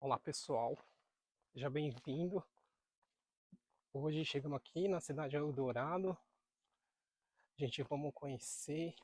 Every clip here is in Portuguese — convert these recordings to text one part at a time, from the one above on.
Olá pessoal, seja bem-vindo. Hoje chegamos aqui na cidade de Eldorado. Vamos conhecer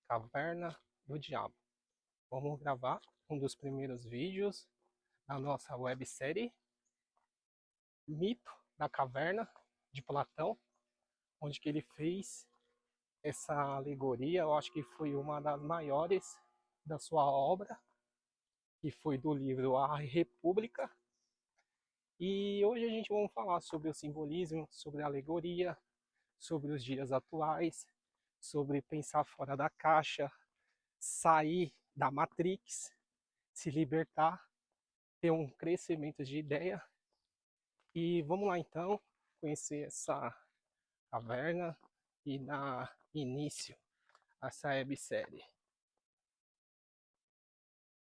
Caverna do Diabo. Vamos gravar um dos primeiros vídeos da nossa websérie Mito da Caverna de Platão, onde que ele fez essa alegoria. Eu acho que foi uma das maiores da sua obra, que foi do livro A República. E hoje a gente vai falar sobre o simbolismo, sobre a alegoria, sobre os dias atuais, sobre pensar fora da caixa, sair da Matrix, se libertar, ter um crescimento de ideia. E vamos lá então conhecer essa caverna e dar início a essa websérie.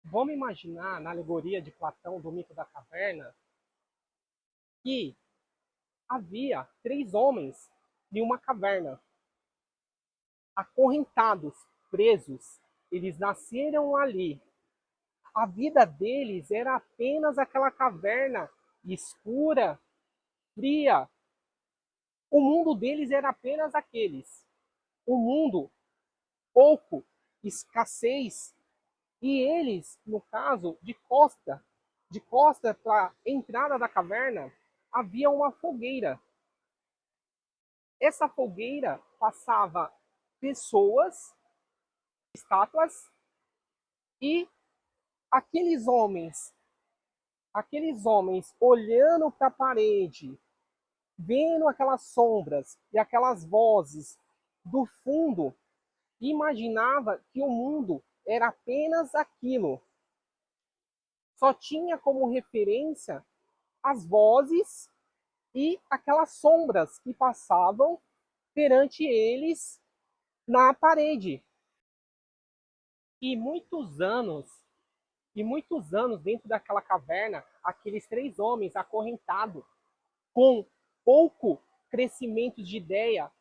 Vamos imaginar na alegoria de Platão do mito da caverna que havia 3 homens em uma caverna, acorrentados, presos. Eles nasceram ali. A vida deles era apenas aquela caverna escura, fria. O mundo deles era apenas aqueles. O mundo, pouco, escassez. E eles, no caso, de costa para a entrada da caverna, havia uma fogueira. Essa fogueira passava pessoas, estátuas, e aqueles homens olhando para a parede, vendo aquelas sombras e aquelas vozes do fundo, imaginava que o mundo era apenas aquilo. Só tinha como referência as vozes e aquelas sombras que passavam perante eles na parede. E muitos anos dentro daquela caverna, aqueles 3 homens acorrentados, com pouco crescimento de ideia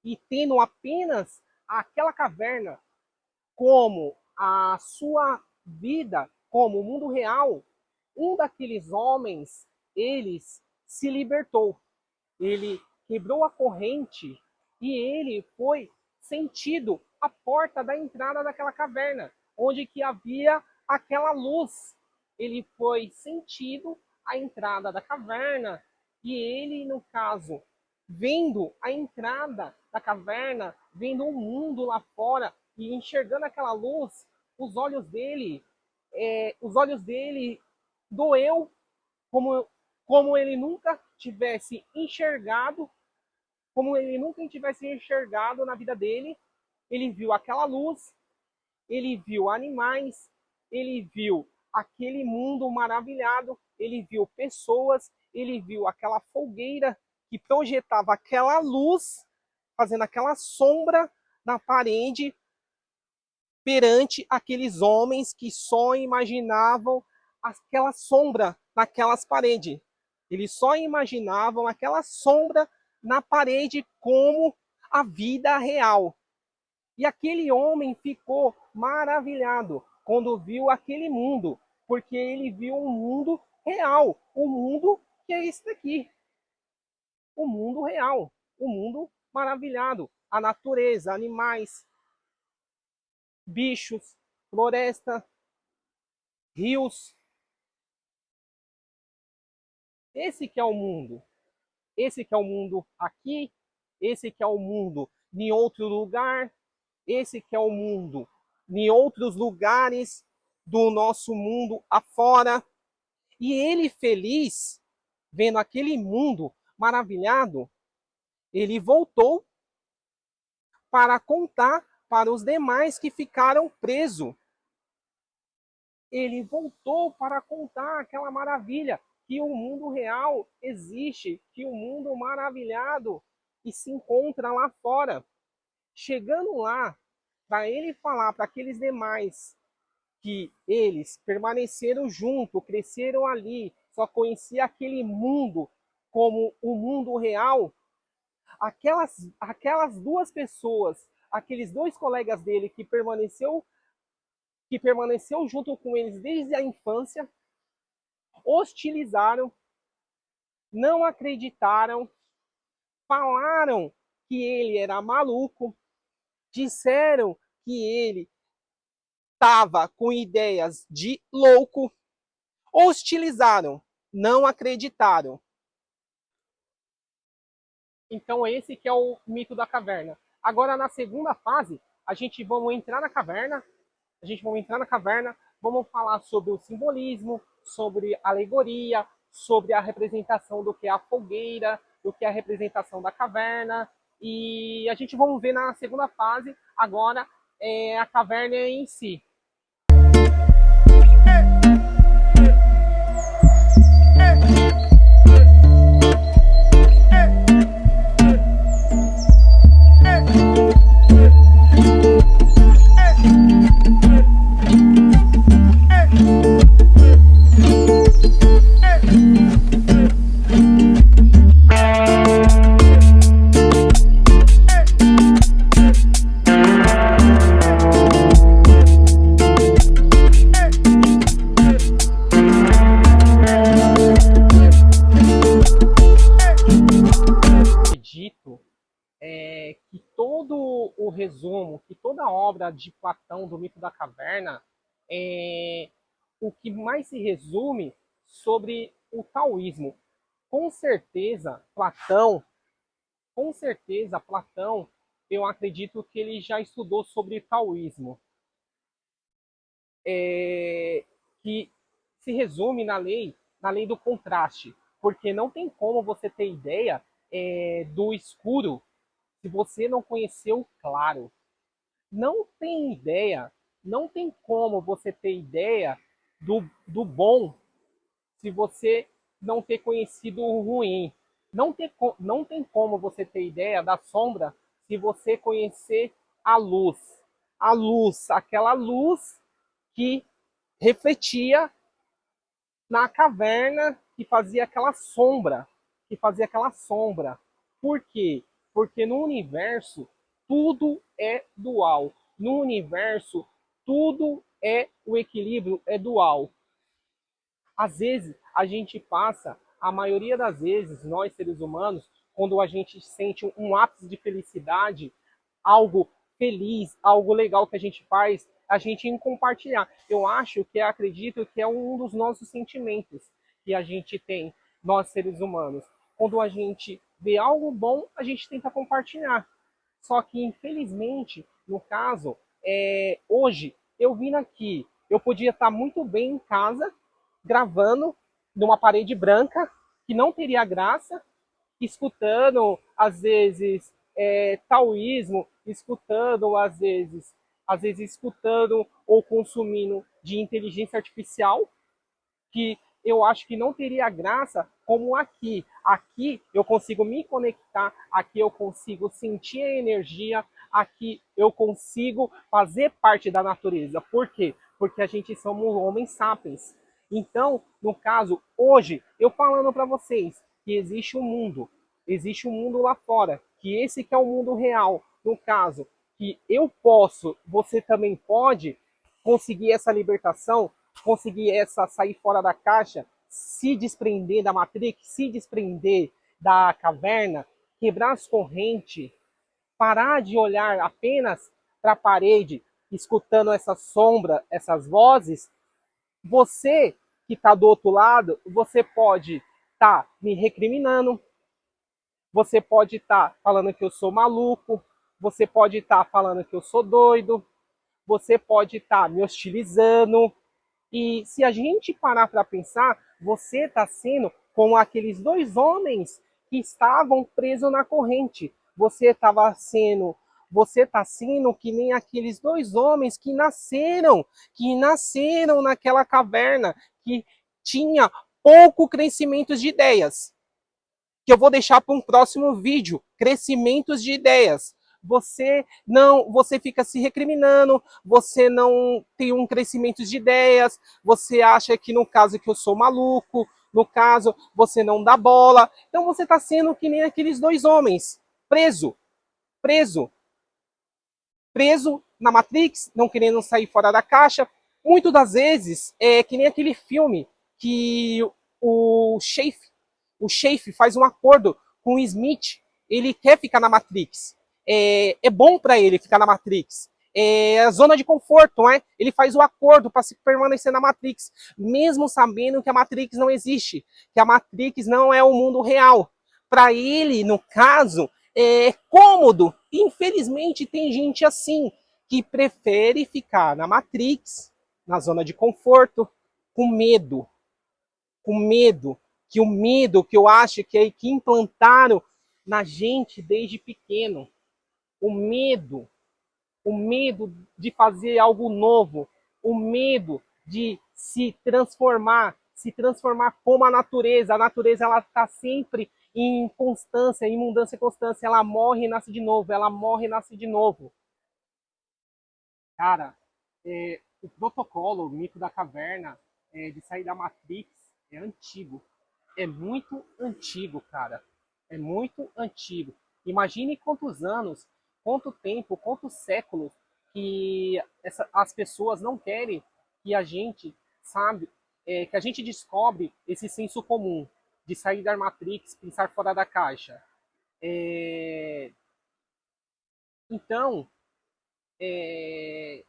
e tendo apenas aquela caverna como a sua vida, como o mundo real, um daqueles homens, eles se libertou. Ele quebrou a corrente e ele foi sentido à porta da entrada daquela caverna, onde que havia aquela luz. Ele foi sentido à entrada da caverna e ele, no caso, vendo a entrada da caverna, vendo o mundo lá fora e enxergando aquela luz, os olhos dele doeu como ele nunca tivesse enxergado, como ele nunca tivesse enxergado na vida dele. Ele viu aquela luz, ele viu animais, ele viu aquele mundo maravilhado, ele viu pessoas, ele viu aquela fogueira que projetava aquela luz, fazendo aquela sombra na parede perante aqueles homens que só imaginavam aquela sombra naquelas paredes. Eles só imaginavam aquela sombra na parede como a vida real. E aquele homem ficou maravilhado quando viu aquele mundo, porque ele viu um mundo real, um mundo que é esse daqui. O mundo real, o mundo maravilhado, a natureza, animais, bichos, floresta, rios. Esse que é o mundo. Esse que é o mundo aqui, esse que é o mundo em outro lugar, esse que é o mundo em outros lugares do nosso mundo afora. E ele feliz, vendo aquele mundo maravilhado, ele voltou para contar para os demais que ficaram presos. Ele voltou para contar aquela maravilha, que o mundo real existe, que o mundo maravilhado e se encontra lá fora. Chegando lá, para ele falar para aqueles demais que eles permaneceram junto, cresceram ali, só conhecia aquele mundo como o mundo real, aquelas 2 pessoas, aqueles 2 colegas dele que permaneceu junto com eles desde a infância, hostilizaram, não acreditaram, falaram que ele era maluco, disseram que ele estava com ideias de louco, hostilizaram, não acreditaram. Então esse que é o mito da caverna. Agora na segunda fase, vamos entrar na caverna, vamos falar sobre o simbolismo, sobre a alegoria, sobre a representação do que é a fogueira, do que é a representação da caverna, e a gente vamos ver na segunda fase agora a caverna em si. Acredito que todo o resumo, que toda a obra de Platão, do mito da caverna, o que mais se resume sobre o taoísmo. Com certeza, Platão, eu acredito que ele já estudou sobre taoísmo, que se resume na lei do contraste, porque não tem como você ter ideia do escuro se você não conhecer o claro. Não tem ideia, não tem como você ter ideia do bom se você não ter conhecido o ruim. Não tem como você ter ideia da sombra se você conhecer a luz. A luz, aquela luz que refletia na caverna, que fazia aquela sombra. Por quê? Porque no universo tudo é dual. No universo tudo é o equilíbrio, é dual. Às vezes a gente passa, a maioria das vezes, nós seres humanos, quando a gente sente um ápice de felicidade, algo feliz, algo legal que a gente faz, a gente em compartilhar. Eu acho que acredito que é um dos nossos sentimentos que a gente tem, nós seres humanos. Quando a gente vê algo bom, a gente tenta compartilhar. Só que, infelizmente, no caso, hoje, eu vim aqui, eu podia estar muito bem em casa, gravando numa parede branca, que não teria graça, escutando, às vezes, taoísmo, escutando, às vezes escutando ou consumindo de inteligência artificial, que eu acho que não teria graça como aqui. Aqui eu consigo me conectar, aqui eu consigo sentir a energia, aqui eu consigo fazer parte da natureza. Por quê? Porque a gente somos homens sapiens. Então, no caso, hoje, eu falando para vocês que existe um mundo lá fora, que esse que é o mundo real. No caso, que eu posso, você também pode conseguir essa libertação, conseguir sair fora da caixa, se desprender da Matrix, se desprender da caverna, quebrar as correntes, parar de olhar apenas para a parede, escutando essa sombra, essas vozes, você que está do outro lado, você pode estar me recriminando, você pode estar falando que eu sou maluco, você pode estar falando que eu sou doido, você pode estar me hostilizando. E se a gente parar para pensar, você está sendo como aqueles dois homens que estavam presos na corrente. Você está sendo que nem aqueles dois homens que nasceram naquela caverna, que tinha pouco crescimento de ideias. Que eu vou deixar para um próximo vídeo, crescimentos de ideias. Você fica se recriminando, você não tem um crescimento de ideias, você acha que no caso que eu sou maluco, no caso você não dá bola. Então você está sendo que nem aqueles dois homens, preso, preso na Matrix, não querendo sair fora da caixa. Muitas das vezes é que nem aquele filme que o Schaefer faz um acordo com o Smith. Ele quer ficar na Matrix. É bom para ele ficar na Matrix. É a zona de conforto, não é? Ele faz o acordo para se permanecer na Matrix, mesmo sabendo que a Matrix não existe, que a Matrix não é o mundo real. Para ele, no caso, é cômodo. Infelizmente, tem gente assim que prefere ficar na Matrix, na zona de conforto, com medo, com medo, que o medo que eu acho que é que implantaram na gente desde pequeno, o medo de fazer algo novo, o medo de se transformar como a natureza ela está sempre em constância, em mudança e constância, ela morre e nasce de novo, ela morre e nasce de novo. Cara, o protocolo, o mito da caverna, de sair da Matrix, é antigo. É muito antigo, cara. É muito antigo. Imagine quantos anos, quanto tempo, quantos séculos que as pessoas não querem que a gente, sabe, que a gente descobre esse senso comum de sair da Matrix, pensar fora da caixa. É, então, é,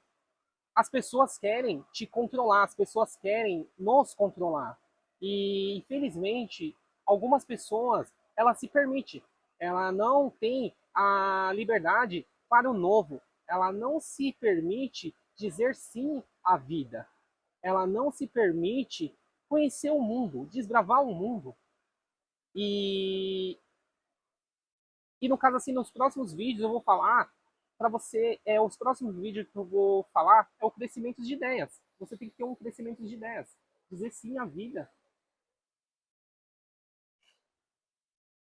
as pessoas querem te controlar, as pessoas querem nos controlar. E, infelizmente, algumas pessoas, ela se permite, ela não tem a liberdade para o novo, ela não se permite dizer sim à vida, ela não se permite conhecer o mundo, desbravar o mundo. E, e no caso, assim, nos próximos vídeos eu vou falar para você, os próximos vídeos que eu vou falar é o crescimento de ideias. Você tem que ter um crescimento de ideias. Dizer sim à vida.